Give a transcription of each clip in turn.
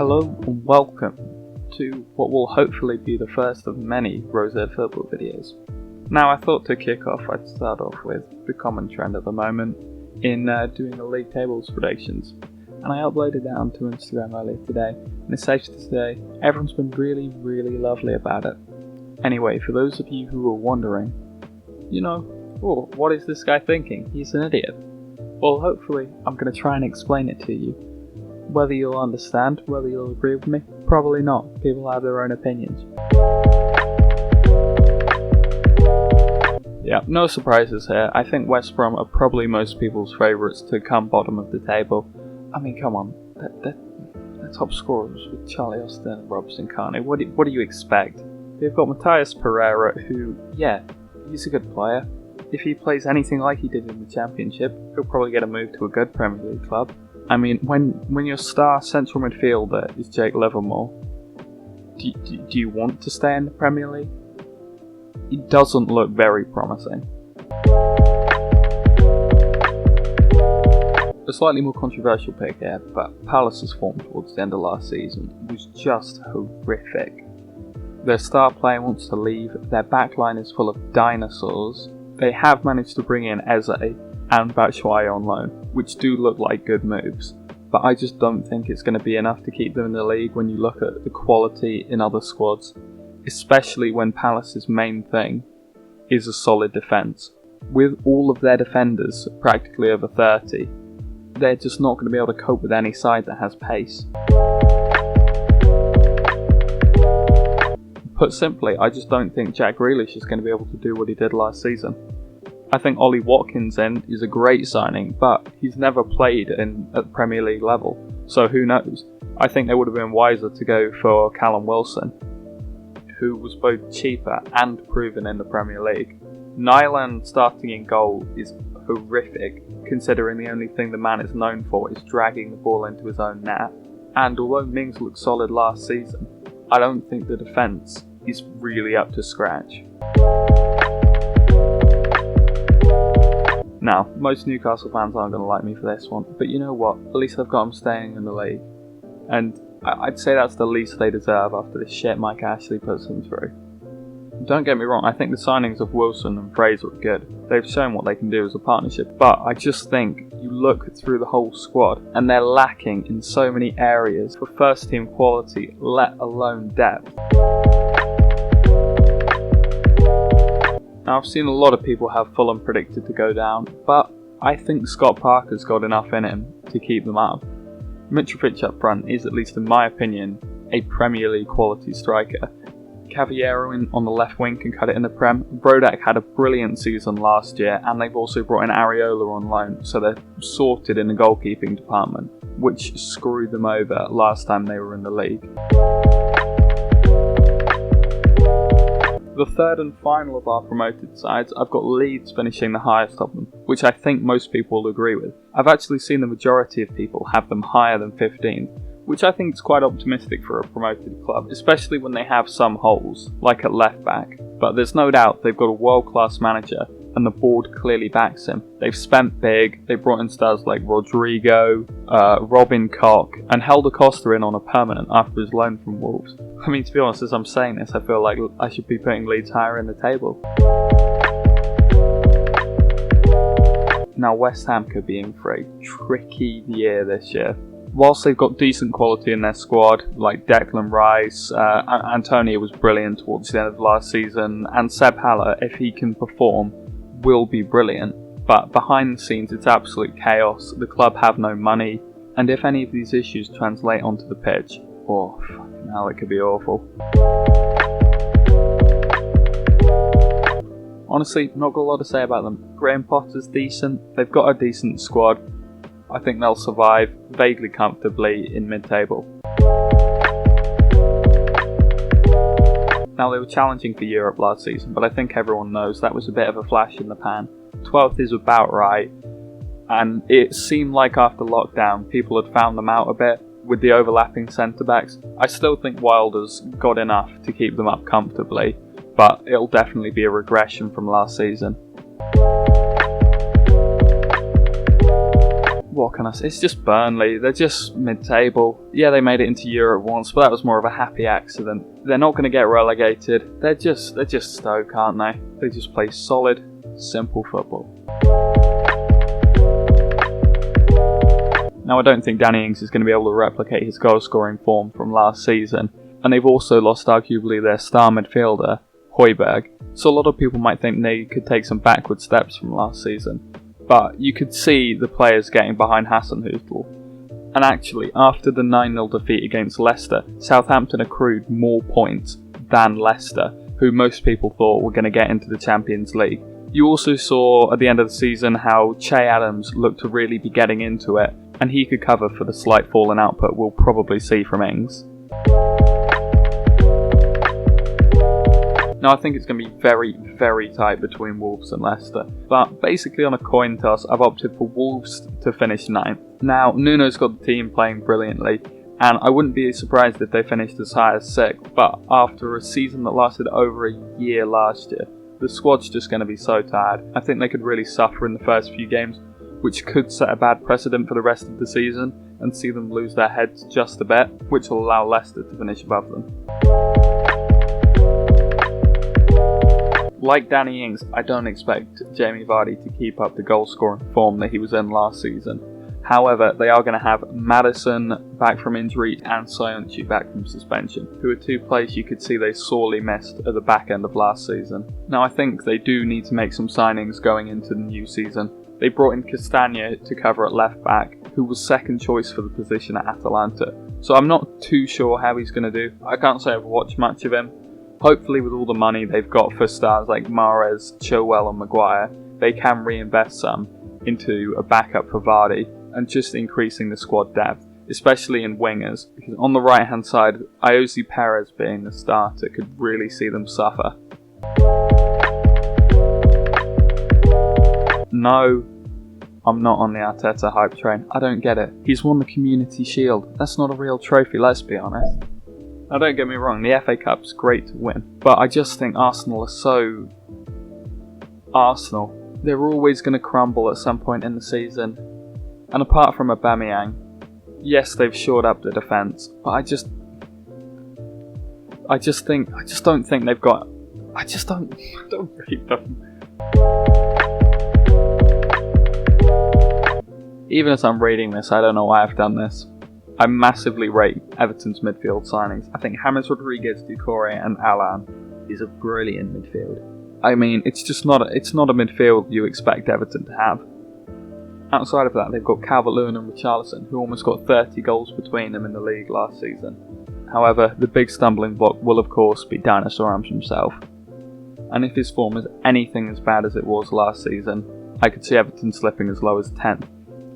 Hello and welcome to what will hopefully be the first of many Rosette football videos. Now I thought to kick off I'd start off with the common trend at the moment in doing the league tables predictions, and I uploaded that onto Instagram earlier today, and it's safe to say everyone's been really lovely about it. Anyway, for those of you who are wondering, what is this guy thinking? He's an idiot. Well, hopefully I'm going to try and explain it to you. Whether you'll understand, whether you'll agree with me, probably not. People have their own opinions. Yeah, no surprises here. I think West Brom are probably most people's favourites to come bottom of the table. I mean, come on, they're top scorers with Charlie Austin and Robson Carney. What do you expect? They've got Matthias Pereira, who, yeah, he's a good player. If he plays anything like he did in the Championship, he'll probably get a move to a good Premier League club. I mean, when your star central midfielder is Jake Livermore, do you want to stay in the Premier League? It doesn't look very promising. A slightly more controversial pick here, but Palace's form towards the end of last season was just horrific. Their star player wants to leave, their backline is full of dinosaurs. They have managed to bring in Eze and Batshuayi on loan, which do look like good moves, but I just don't think it's going to be enough to keep them in the league when you look at the quality in other squads, especially when Palace's main thing is a solid defence. With all of their defenders practically over 30, they're just not going to be able to cope with any side that has pace. Put simply, I just don't think Jack Grealish is going to be able to do what he did last season. I think Ollie Watkins is a great signing, but he's never played at the Premier League level, so who knows? I think they would have been wiser to go for Callum Wilson, who was both cheaper and proven in the Premier League. Nyland starting in goal is horrific, considering the only thing the man is known for is dragging the ball into his own net, and although Mings looked solid last season, I don't think the defence is really up to scratch. Now, most Newcastle fans aren't going to like me for this one, but you know what? At least I've got them staying in the league. And I'd say that's the least they deserve after the shit Mike Ashley puts them through. Don't get me wrong, I think the signings of Wilson and Fraser are good. They've shown what they can do as a partnership, but I just think you look through the whole squad and they're lacking in so many areas for first team quality, let alone depth. Now, I've seen a lot of people have Fulham predicted to go down, but I think Scott Parker's got enough in him to keep them up. Mitrovic up front is, at least in my opinion, a Premier League quality striker. Cavallero on the left wing can cut it in the Prem. Brodak had a brilliant season last year, and they've also brought in Areola on loan, so they're sorted in the goalkeeping department, which screwed them over last time they were in the league. The third and final of our promoted sides, I've got Leeds finishing the highest of them, which I think most people will agree with. I've actually seen the majority of people have them higher than 15, which I think is quite optimistic for a promoted club, especially when they have some holes, like at left back. But there's no doubt they've got a world-class manager, and the board clearly backs him. They've spent big, they brought in stars like Rodrigo, Robin Koch, and held Acosta in on a permanent after his loan from Wolves. I mean, to be honest, as I'm saying this, I feel like I should be putting Leeds higher in the table. Now, West Ham could be in for a tricky year this year. Whilst they've got decent quality in their squad, like Declan Rice, Antonio was brilliant towards the end of last season, and Seb Haller, if he can perform, will be brilliant. But behind the scenes, it's absolute chaos. The club have no money, and if any of these issues translate onto the pitch, oh, fucking hell, it could be awful. Honestly, not got a lot to say about them. Graham Potter's decent, they've got a decent squad. I think they'll survive vaguely comfortably in mid-table. Now, they were challenging for Europe last season, but I think everyone knows that was a bit of a flash in the pan. 12th is about right, and it seemed like after lockdown people had found them out a bit with the overlapping centre-backs. I still think Wilder's got enough to keep them up comfortably, but it'll definitely be a regression from last season. what can I say? It's just Burnley. They're just mid-table. Yeah, they made it into Europe once, but that was more of a happy accident. They're not going to get relegated. They're just Stoke, aren't they? They just play solid, simple football. Now, I don't think Danny Ings is going to be able to replicate his goal-scoring form from last season, and they've also lost arguably their star midfielder, Højbjerg, so a lot of people might think they could take some backward steps from last season, but you could see the players getting behind Hasenhüttl. And actually, after the 9-0 defeat against Leicester, Southampton accrued more points than Leicester, who most people thought were going to get into the Champions League. You also saw at the end of the season how Che Adams looked to really be getting into it, and he could cover for the slight fall in output we'll probably see from Ings. Now, I think it's going to be very, very tight between Wolves and Leicester, but basically on a coin toss, I've opted for Wolves to finish 9th. Now, Nuno's got the team playing brilliantly, and I wouldn't be surprised if they finished as high as 6th, but after a season that lasted over a year last year, the squad's just going to be so tired. I think they could really suffer in the first few games, which could set a bad precedent for the rest of the season and see them lose their heads just a bit, which will allow Leicester to finish above them. Like Danny Ings, I don't expect Jamie Vardy to keep up the goal-scoring form that he was in last season. However, they are going to have Maddison back from injury and Soyuncu back from suspension, who are two players you could see they sorely missed at the back end of last season. Now, I think they do need to make some signings going into the new season. They brought in Castagna to cover at left back, who was second choice for the position at Atalanta. So I'm not too sure how he's going to do. I can't say I've watched much of him. Hopefully with all the money they've got for stars like Mahrez, Chilwell and Maguire, they can reinvest some into a backup for Vardy and just increasing the squad depth, especially in wingers, because on the right hand side, Ayoze Perez being the starter could really see them suffer. No, I'm not on the Arteta hype train. I don't get it. He's won the Community Shield. That's not a real trophy, let's be honest. Now, don't get me wrong, the FA Cup's great to win, but I just think Arsenal are so Arsenal. They're always going to crumble at some point in the season. And apart from Aubameyang, yes, they've shored up the defence, but I just don't think they've got. I don't rate them. Even as I'm reading this, I don't know why I've done this. I massively rate Everton's midfield signings. I think James Rodriguez, Doucouré and Allan is a brilliant midfield. I mean, it's not a midfield you expect Everton to have. Outside of that, they've got Calvert-Lewin and Richarlison, who almost got 30 goals between them in the league last season. However, the big stumbling block will of course be Dinosaur Arms himself. And if his form is anything as bad as it was last season, I could see Everton slipping as low as 10th,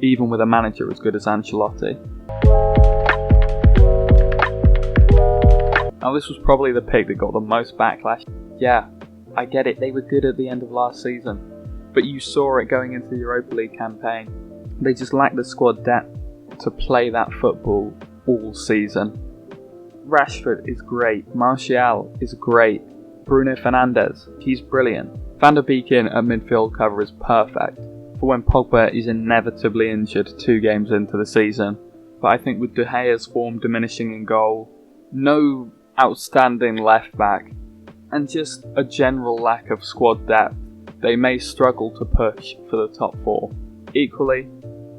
even with a manager as good as Ancelotti. Now, this was probably the pick that got the most backlash. Yeah, I get it, they were good at the end of last season, but you saw it going into the Europa League campaign. They just lacked the squad depth to play that football all season. Rashford is great, Martial is great, Bruno Fernandes, he's brilliant. Van der Beek in at midfield cover is perfect for when Pogba is inevitably injured 2 games into the season. But I think with De Gea's form diminishing in goal, no outstanding left back, and just a general lack of squad depth, they may struggle to push for the top 4. Equally,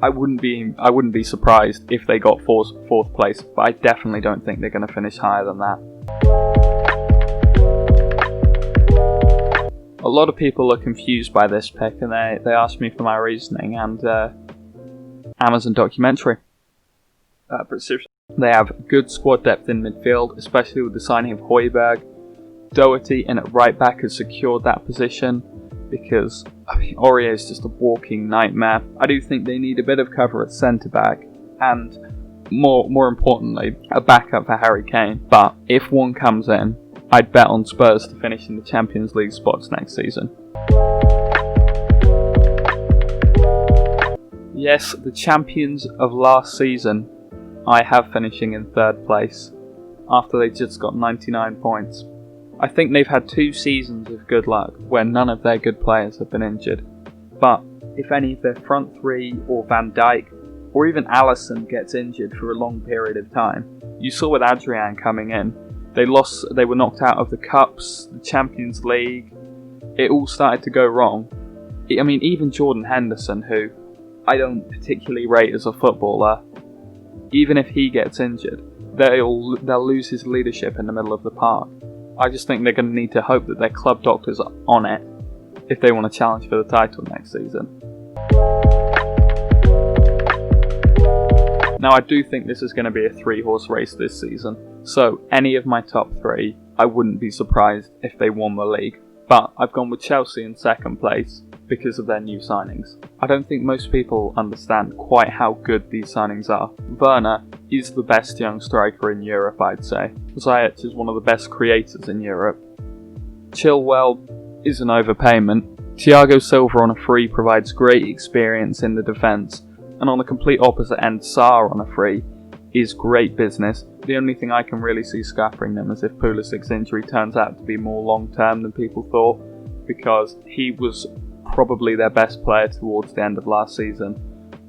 I wouldn't be surprised if they got fourth place, but I definitely don't think they're going to finish higher than that. A lot of people are confused by this pick, and they asked me for my reasoning and Amazon documentary. But seriously, they have good squad depth in midfield, especially with the signing of Højbjerg. Doherty in at right back has secured that position because Aurier is just a walking nightmare. I do think they need a bit of cover at centre back and more importantly a backup for Harry Kane. But if one comes in, I'd bet on Spurs to finish in the Champions League spots next season. Yes, the champions of last season I have finishing in 3rd place after they just got 99 points. I think they've had 2 seasons of good luck where none of their good players have been injured. But if any of their front 3 or Van Dijk or even Alisson gets injured for a long period of time. You saw with Adrian coming in, they were knocked out of the Cups, the Champions League. It all started to go wrong. I mean, even Jordan Henderson, who I don't particularly rate as a footballer, even if he gets injured, they'll lose his leadership in the middle of the park. I just think they're going to need to hope that their club doctors are on it if they want to challenge for the title next season. Now, I do think this is going to be a 3-horse race this season, so any of my top 3, I wouldn't be surprised if they won the league. But I've gone with Chelsea in second place because of their new signings. I don't think most people understand quite how good these signings are. Werner is the best young striker in Europe, I'd say. Ziyech is one of the best creators in Europe. Chilwell is an overpayment. Thiago Silva on a free provides great experience in the defence. And on the complete opposite end, Sarr on a free is great business. The only thing I can really see scattering them is if Pulisic's injury turns out to be more long-term than people thought, because he was probably their best player towards the end of last season,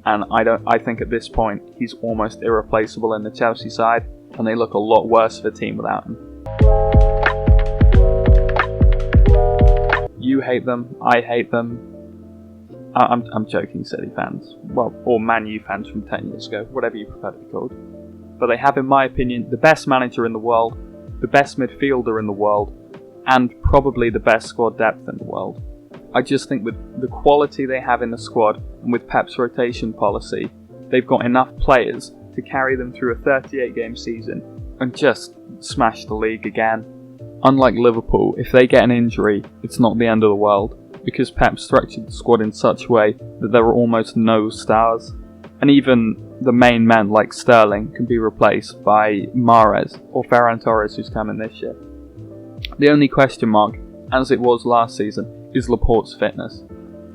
and I think at this point he's almost irreplaceable in the Chelsea side, and they look a lot worse of a team without him. You hate them, I hate them. I'm joking, City fans. Well, or Man U fans from 10 years ago, whatever you prefer to be called. But they have, in my opinion, the best manager in the world, the best midfielder in the world, and probably the best squad depth in the world. I just think with the quality they have in the squad, and with Pep's rotation policy, they've got enough players to carry them through a 38-game season and just smash the league again. Unlike Liverpool, if they get an injury, it's not the end of the world, because Pep structured the squad in such a way that there are almost no stars. And even the main men like Sterling can be replaced by Mahrez or Ferran Torres, who's coming this year. The only question mark, as it was last season, is Laporte's fitness.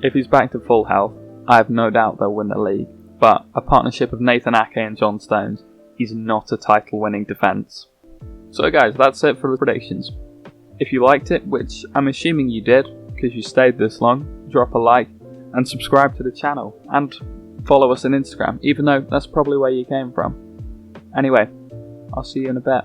If he's back to full health, I have no doubt they'll win the league, but a partnership of Nathan Ake and John Stones is not a title-winning defence. So guys, that's it for the predictions. If you liked it, which I'm assuming you did, because you stayed this long, drop a like and subscribe to the channel and follow us on Instagram, even though that's probably where you came from. Anyway, I'll see you in a bit.